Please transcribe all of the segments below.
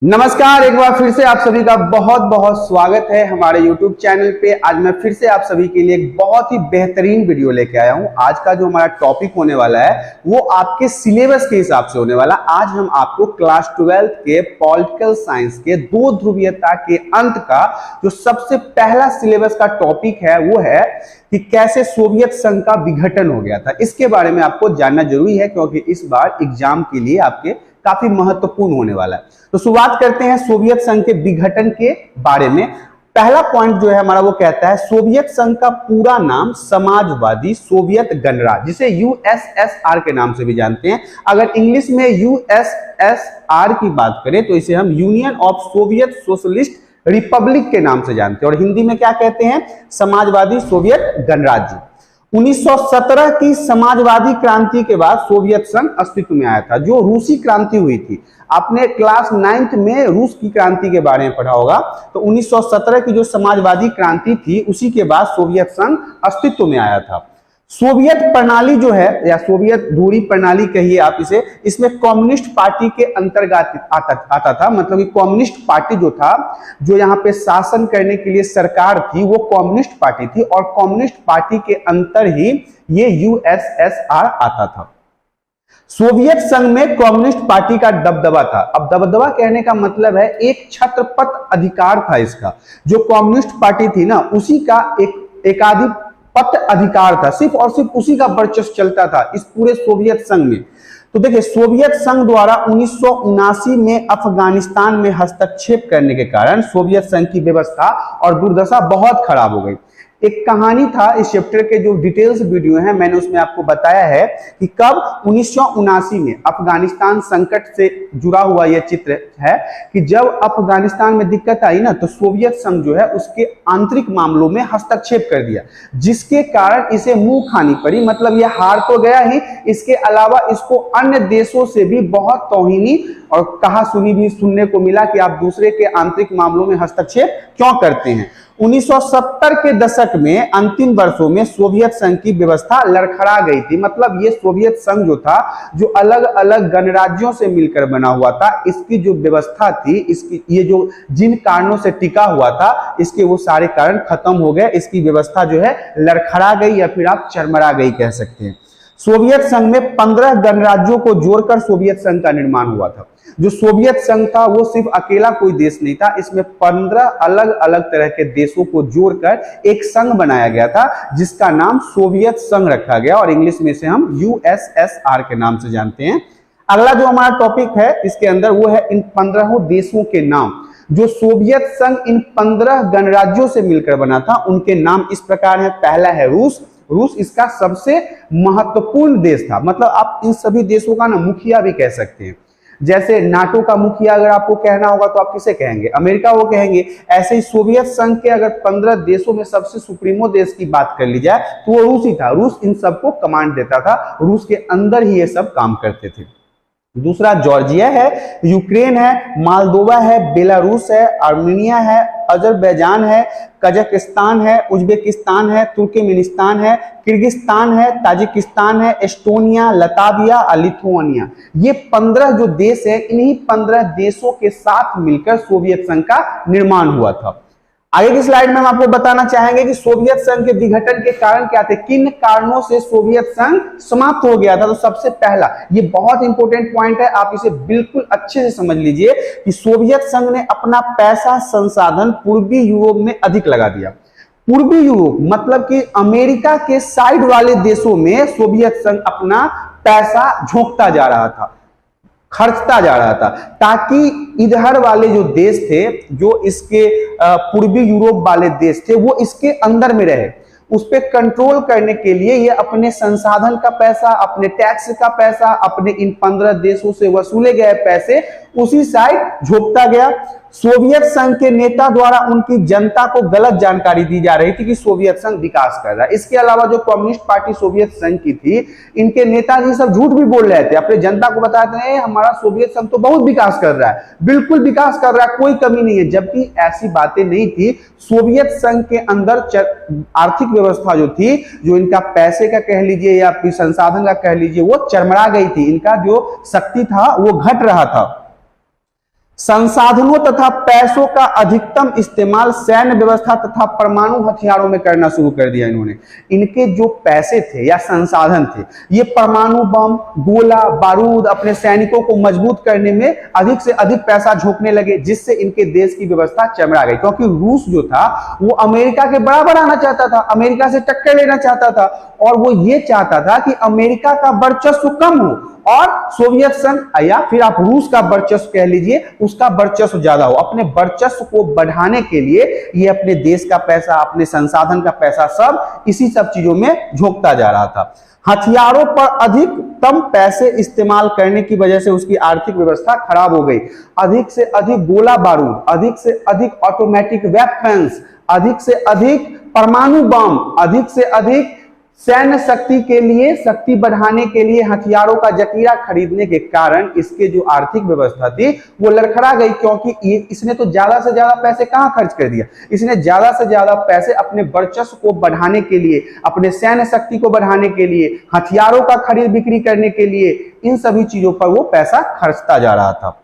नमस्कार, एक बार फिर से आप सभी का बहुत बहुत स्वागत है हमारे YouTube चैनल पे। आज मैं फिर से आप सभी के लिए एक बहुत ही बेहतरीन वीडियो लेके आया हूं। आज का जो हमारा टॉपिक होने वाला है वो आपके सिलेबस के हिसाब से होने वाला। आज हम आपको क्लास 12 के पॉलिटिकल साइंस के दो ध्रुवीयता के अंत का जो सबसे पहला सिलेबस का टॉपिक है वो है कि कैसे सोवियत संघ का विघटन हो गया था। इसके बारे में आपको जानना जरूरी है क्योंकि इस बार एग्जाम के लिए आपके काफी महत्वपूर्ण होने वाला है। तो शुरुआत करते हैं सोवियत संघ के विघटन के बारे में। पहला पॉइंट जो है हमारा वो कहता है सोवियत संघ का पूरा नाम समाजवादी सोवियत गणराज्य, जिसे यूएसएसआर के नाम से भी जानते हैं। अगर इंग्लिश में यूएसएसआर की बात करें तो इसे हम union of Soviet socialist Republic के नाम से जानते हैं और हिंदी में क्या कहते हैं, समाजवादी सोवियत गणराज्य। 1917 की समाजवादी क्रांति के बाद सोवियत संघ अस्तित्व में आया था। जो रूसी क्रांति हुई थी, आपने क्लास 9th में रूस की क्रांति के बारे में पढ़ा होगा, तो 1917 की जो समाजवादी क्रांति थी उसी के बाद सोवियत संघ अस्तित्व में आया था। सोवियत प्रणाली जो है या सोवियत दूरी प्रणाली कहिए आप इसे, इसमें कम्युनिस्ट पार्टी के अंतर्गत आता था। मतलब कि कम्युनिस्ट पार्टी जो था, जो यहाँ पे शासन करने के लिए सरकार थी, वो कम्युनिस्ट पार्टी थी और कम्युनिस्ट पार्टी के अंतर ही ये यूएसएसआर आता था। सोवियत संघ में कम्युनिस्ट पार्टी का दबदबा था। अब दबदबा कहने का मतलब है एक छत्रपत अधिकार था इसका। जो कम्युनिस्ट पार्टी थी ना, उसी का एकाधिपत्य अधिकार था, सिर्फ और सिर्फ उसी का वर्चस्व चलता था इस पूरे सोवियत संघ में। तो देखिए, सोवियत संघ द्वारा 1979 में अफगानिस्तान में हस्तक्षेप करने के कारण सोवियत संघ की व्यवस्था और दुर्दशा बहुत खराब हो गई। एक कहानी था, इस चैप्टर के जो डिटेल्स वीडियो है मैंने उसमें आपको बताया है कि कब 1979 में अफगानिस्तान संकट से जुड़ा हुआ यह चित्र है कि जब अफगानिस्तान में दिक्कत आई ना, तो सोवियत संघ जो है उसके आंतरिक मामलों में हस्तक्षेप कर दिया, जिसके कारण इसे मुंह खानी पड़ी। मतलब यह हार तो गया ही, इसके अलावा इसको अन्य देशों से भी बहुत तौहीनी और कहा सुनी भी सुनने को मिला कि आप दूसरे के आंतरिक मामलों में हस्तक्षेप क्यों करते हैं। 1970 के दशक में अंतिम वर्षों में सोवियत संघ की व्यवस्था लड़खड़ा गई थी। मतलब ये सोवियत संघ जो था, जो अलग अलग गणराज्यों से मिलकर बना हुआ था, इसकी जो व्यवस्था थी, इसकी ये जो जिन कारणों से टिका हुआ था, इसके वो सारे कारण खत्म हो गए। इसकी व्यवस्था जो है लड़खड़ा गई या फिर आप चरमरा गई कह सकते हैं। सोवियत संघ में 15 गणराज्यों को जोड़कर सोवियत संघ का निर्माण हुआ था। जो सोवियत संघ था वो सिर्फ अकेला कोई देश नहीं था, इसमें 15 अलग अलग तरह के देशों को जोड़कर एक संघ बनाया गया था, जिसका नाम सोवियत संघ रखा गया और इंग्लिश में से हम यूएसएसआर के नाम से जानते हैं। अगला जो हमारा टॉपिक है इसके अंदर वो है इन 15 देशों के नाम। जो सोवियत संघ इन 15 गणराज्यों से मिलकर बना था, उनके नाम इस प्रकार है। पहला है रूस। रूस इसका सबसे महत्वपूर्ण देश था। मतलब आप इन सभी देशों का ना मुखिया भी कह सकते हैं। जैसे नाटो का मुखिया अगर आपको कहना होगा तो आप किसे कहेंगे, अमेरिका वो कहेंगे। ऐसे ही सोवियत संघ के अगर 15 देशों में सबसे सुप्रीमो देश की बात कर ली जाए तो वो रूस ही था। रूस इन सबको कमांड देता था, रूस के अंदर ही ये सब काम करते थे। दूसरा जॉर्जिया है, यूक्रेन है, मालदोवा है, बेलारूस है, आर्मेनिया है, अजरबैजान है, कजाकिस्तान है, उज्बेकिस्तान है, तुर्कमेनिस्तान है, किर्गिस्तान है, ताजिकिस्तान है, एस्टोनिया, लताविया और लिथुआनिया। ये 15 जो देश है, इन्हीं 15 देशों के साथ मिलकर सोवियत संघ का निर्माण हुआ था। आगे की स्लाइड में हम आपको बताना चाहेंगे कि सोवियत संघ के विघटन के कारण क्या थे, किन कारणों से सोवियत संघ समाप्त हो गया था। तो सबसे पहला, ये बहुत इंपॉर्टेंट पॉइंट है, आप इसे बिल्कुल अच्छे से समझ लीजिए कि सोवियत संघ ने अपना पैसा संसाधन पूर्वी यूरोप में अधिक लगा दिया। पूर्वी यूरोप मतलब कि अमेरिका के साइड वाले देशों में सोवियत संघ अपना पैसा झोंकता जा रहा था, खर्चता जा रहा था, ताकि इधर वाले जो देश थे, जो इसके पूर्वी यूरोप वाले देश थे, वो इसके अंदर में रहे। उस पर कंट्रोल करने के लिए ये अपने संसाधन का पैसा, अपने टैक्स का पैसा, अपने इन 15 देशों से वसूले गए पैसे उसी साइड झोंकता गया। सोवियत संघ के नेता द्वारा उनकी जनता को गलत जानकारी दी जा रही थी कि सोवियत संघ विकास कर रहा है। इसके अलावा जो कम्युनिस्ट पार्टी सोवियत संघ की थी, इनके नेताजी सब झूठ भी बोल रहे थे, अपने जनता को बताते हैं हमारा सोवियत संघ तो बहुत विकास कर रहा है, बिल्कुल विकास कर रहा है, कोई कमी नहीं है। जबकि ऐसी बातें नहीं थी। सोवियत संघ के अंदर आर्थिक व्यवस्था जो थी, जो इनका पैसे का कह लीजिए या फिर संसाधन का कह लीजिए, वो चरमरा गई थी। इनका जो शक्ति था वो घट रहा था। संसाधनों तथा पैसों का अधिकतम इस्तेमाल सैन्य व्यवस्था तथा परमाणु हथियारों में करना शुरू कर दिया इन्होंने। इनके जो पैसे थे या संसाधन थे, ये परमाणु बम, गोला बारूद, अपने सैनिकों को मजबूत करने में अधिक से अधिक पैसा झोंकने लगे, जिससे इनके देश की व्यवस्था चमड़ा गई। क्योंकि रूस जो था वो अमेरिका के बराबर आना चाहता था, अमेरिका से टक्कर लेना चाहता था, और वो ये चाहता था कि अमेरिका का वर्चस्व कम हो और सोवियत संघ या फिर आप रूस का वर्चस्व कह लीजिए, उसका वर्चस्व ज्यादा हो। अपने वर्चस्व को बढ़ाने के लिए ये अपने देश का पैसा, अपने संसाधन का पैसा सब इसी सब चीजों में झोंकता जा रहा था। हथियारों पर अधिकतम पैसे इस्तेमाल करने की वजह से उसकी आर्थिक व्यवस्था खराब हो गई। अधिक से अधिक गोला बारूद, अधिक से अधिक ऑटोमेटिक वेपन्स, अधिक से अधिक परमाणु बम, अधिक से अधिक सैन्य शक्ति के लिए, शक्ति बढ़ाने के लिए हथियारों का जखीरा खरीदने के कारण इसके जो आर्थिक व्यवस्था थी वो लड़खड़ा गई। क्योंकि इसने तो ज्यादा से ज्यादा पैसे कहां खर्च कर दिया, इसने ज्यादा से ज्यादा पैसे अपने वर्चस्व को बढ़ाने के लिए, अपने सैन्य शक्ति को बढ़ाने के लिए, हथियारों का खरीद बिक्री करने के लिए, इन सभी चीजों पर वो पैसा खर्चता जा रहा था।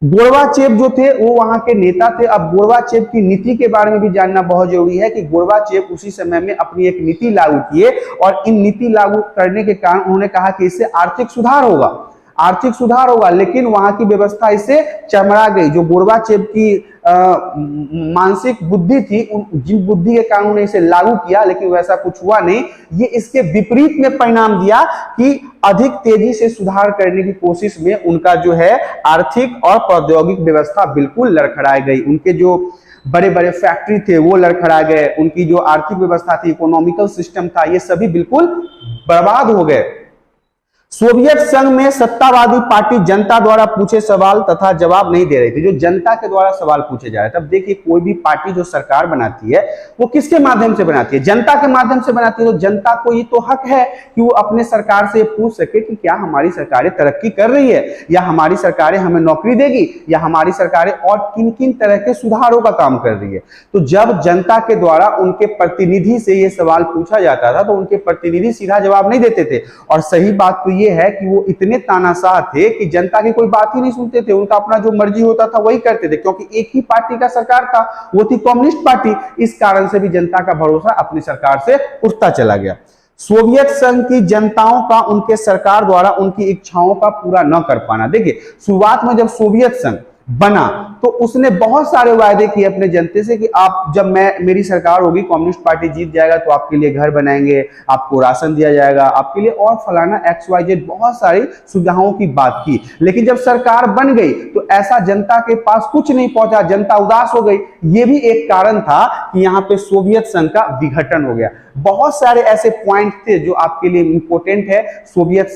गोर्बाचेव जो थे वो वहां के नेता थे। अब गोर्बाचेव की नीति के बारे में भी जानना बहुत जरूरी है कि गोर्बाचेव उसी समय में अपनी एक नीति लागू किए, और इन नीति लागू करने के कारण उन्होंने कहा कि इससे आर्थिक सुधार होगा, आर्थिक सुधार होगा, लेकिन वहां की व्यवस्था इससे चमड़ा गई। जो गोर्बाचेव की मानसिक बुद्धि थी, जिन बुद्धि के कारण उन्होंने इसे लागू किया, लेकिन वैसा कुछ हुआ नहीं। ये इसके विपरीत में परिणाम दिया कि अधिक तेजी से सुधार करने की कोशिश में उनका जो है आर्थिक और प्रौद्योगिक व्यवस्था बिल्कुल लड़खड़ा गई। उनके जो बड़े बड़े फैक्ट्री थे वो लड़खड़ा गए, उनकी जो आर्थिक व्यवस्था थी, इकोनॉमिकल सिस्टम था, ये सभी बिल्कुल बर्बाद हो गए। सोवियत संघ में सत्तावादी पार्टी जनता द्वारा पूछे सवाल तथा जवाब नहीं दे रही थी। जो जनता के द्वारा सवाल पूछे जा रहे थे, अब देखिए कोई भी पार्टी जो सरकार बनाती है वो किसके माध्यम से बनाती है, जनता के माध्यम से बनाती है। तो जनता को ये तो हक है कि वो अपने सरकार से पूछ सके कि क्या हमारी सरकारें तरक्की कर रही है, या हमारी सरकारें हमें नौकरी देगी, या हमारी सरकारें और किन किन तरह के सुधारों का काम कर रही है। तो जब जनता के द्वारा उनके प्रतिनिधि से ये सवाल पूछा जाता था तो उनके प्रतिनिधि सीधा जवाब नहीं देते थे। और सही बात तो ये है कि वो इतने तानाशाह थे कि जनता की कोई बात ही नहीं सुनते थे, उनका अपना जो मर्जी होता था वही करते थे, क्योंकि एक ही पार्टी का सरकार था, वो थी कम्युनिस्ट पार्टी। इस कारण से भी जनता का भरोसा अपनी सरकार से उठता चला गया। सोवियत संघ की जनताओं का उनके सरकार द्वारा उनकी इच्छाओं का पूरा न कर पाना। देखिए शुरुआत में जब सोवियत संघ बना तो उसने बहुत सारे वायदे किए अपने जनता से कि आप जब मेरी सरकार होगी, कम्युनिस्ट पार्टी जीत जाएगा तो आपके लिए घर बनाएंगे, आपको राशन दिया जाएगा, आपके लिए और फलाना XYZ बहुत सारी सुविधाओं की बात की। लेकिन जब सरकार बन गई तो ऐसा जनता के पास कुछ नहीं पहुंचा, जनता उदास हो गई। ये भी एक कारण था कि यहाँ पे सोवियत संघ का विघटन हो गया। बहुत सारे ऐसे पॉइंट थे जो आपके लिए इंपॉर्टेंट है। सोवियत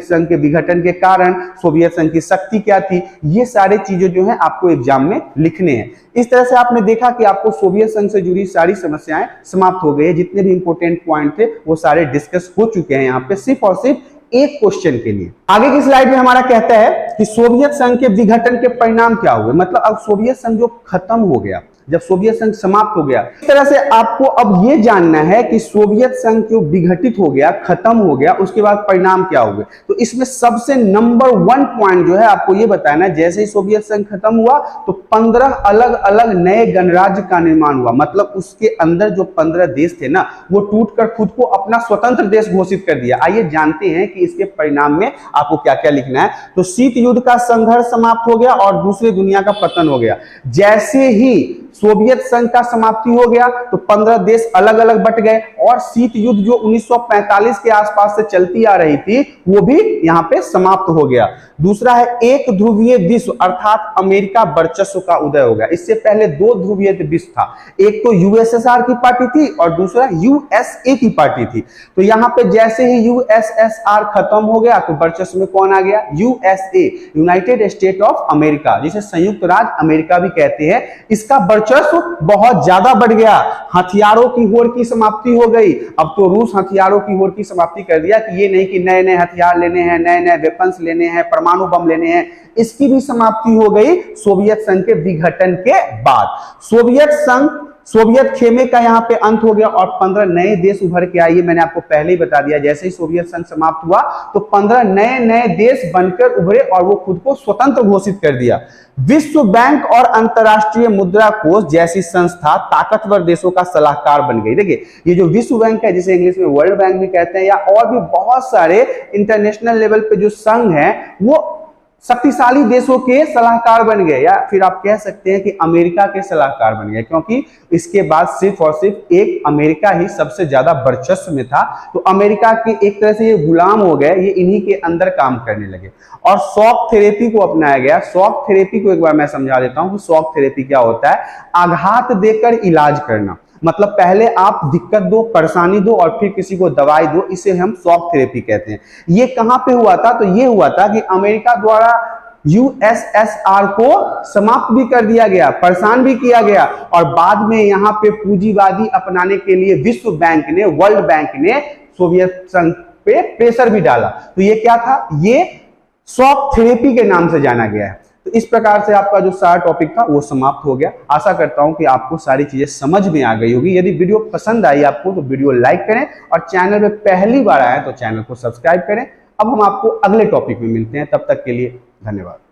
संघ के विघटन के कारण सोवियत संघ की शक्ति क्या थी, ये सारे चीजें जो है आपको एग्जाम में लिखने हैं। इस तरह से आपने देखा कि आपको सोवियत संघ से जुड़ी सारी समस्याएं समाप्त हो गई है। जितने भी इंपॉर्टेंट पॉइंट थे वो सारे डिस्कस हो चुके हैं यहाँ पे, सिर्फ और सिर्फ एक क्वेश्चन के लिए। आगे की स्लाइड में हमारा कहता है कि सोवियत संघ के विघटन के परिणाम क्या हुए। मतलब अब सोवियत संघ जो खत्म हो गया, जब सोवियत संघ समाप्त हो गया, इस तरह से आपको अब यह जानना है कि सोवियत संघ जो विघटित हो गया, खत्म हो गया, उसके बाद परिणाम क्या हुए। तो इसमें सबसे नंबर 1 पॉइंट जो है आपको यह बताना है, जैसे ही सोवियत संघ खत्म हुआ तो 15 अलग अलग नए गणराज्य का निर्माण हुआ। मतलब उसके अंदर जो 15 देश थे ना, वो टूटकर खुद को अपना स्वतंत्र देश घोषित कर दिया। आइए जानते हैं कि इसके परिणाम में आपको क्या क्या लिखना है। तो शीत युद्ध का संघर्ष समाप्त हो गया और दूसरी दुनिया का पतन हो गया। जैसे ही सोवियत संघ का समाप्ति हो गया तो 15 देश अलग अलग बट गए, और शीत युद्ध जो 1945 के आसपास से चलती आ रही थी वो भी यहां पे समाप्त हो गया। दूसरा है एक ध्रुवीय विश्व, अर्थात अमेरिका वर्चस्व का उदय हो गया। इससे पहले 2 ध्रुवीय विश्व था, एक तो USSR की पार्टी थी और दूसरा USA की पार्टी थी। तो यहां पे जैसे ही USSR खत्म हो गया तो वर्चस्व में कौन आ गया, USA, United state of America, जिसे संयुक्त राज्य अमेरिका भी कहते हैं। इसका वर्चस्व बहुत ज्यादा बढ़ गया। हथियारों की होड़ की समाप्ति हो गई। अब तो रूस हथियारों की होड़ की समाप्ति कर दिया कि ये नहीं कि नए नए हथियार लेने हैं, नए नए वेपन्स लेने हैं, परमाणु बम लेने हैं, इसकी भी समाप्ति हो गई सोवियत संघ के विघटन के बाद। सोवियत संघ सोवियत खेमे का यहाँ पे अंत हो गया और 15 नए देश उभर के आए। मैंने आपको पहले ही बता दिया, जैसे ही सोवियत संघ समाप्त हुआ तो 15 नए नए देश बनकर उभरे और वो खुद को स्वतंत्र घोषित कर दिया। विश्व बैंक और अंतरराष्ट्रीय मुद्रा कोष जैसी संस्था ताकतवर देशों का सलाहकार बन गई। देखिए, ये जो विश्व बैंक है, जिसे इंग्लिश में वर्ल्ड बैंक भी कहते हैं, या और भी बहुत सारे इंटरनेशनल लेवल पे जो संघ है, वो शक्तिशाली देशों के सलाहकार बन गए, या फिर आप कह सकते हैं कि अमेरिका के सलाहकार बन गए, क्योंकि इसके बाद सिर्फ और सिर्फ एक अमेरिका ही सबसे ज्यादा वर्चस्व में था। तो अमेरिका के एक तरह से ये गुलाम हो गए, ये इन्हीं के अंदर काम करने लगे और शॉक थेरेपी को अपनाया गया। शॉक थेरेपी को एक बार मैं समझा देता हूं कि शॉक थेरेपी क्या होता है। आघात देकर इलाज करना, मतलब पहले आप दिक्कत दो, परेशानी दो और फिर किसी को दवाई दो, इसे हम शॉक थेरेपी कहते हैं। ये कहां पे हुआ था? तो ये हुआ था कि अमेरिका द्वारा यूएसएसआर को समाप्त भी कर दिया गया, परेशान भी किया गया, और बाद में यहां पे पूंजीवादी अपनाने के लिए विश्व बैंक ने, वर्ल्ड बैंक ने सोवियत संघ पे प्रेशर भी डाला। तो ये क्या था? ये शॉक थेरेपी के नाम से जाना गया है। तो इस प्रकार से आपका जो सारा टॉपिक था वो समाप्त हो गया। आशा करता हूं कि आपको सारी चीजें समझ में आ गई होगी। यदि वीडियो पसंद आई आपको तो वीडियो लाइक करें और चैनल में पहली बार आए तो चैनल को सब्सक्राइब करें। अब हम आपको अगले टॉपिक में मिलते हैं, तब तक के लिए धन्यवाद।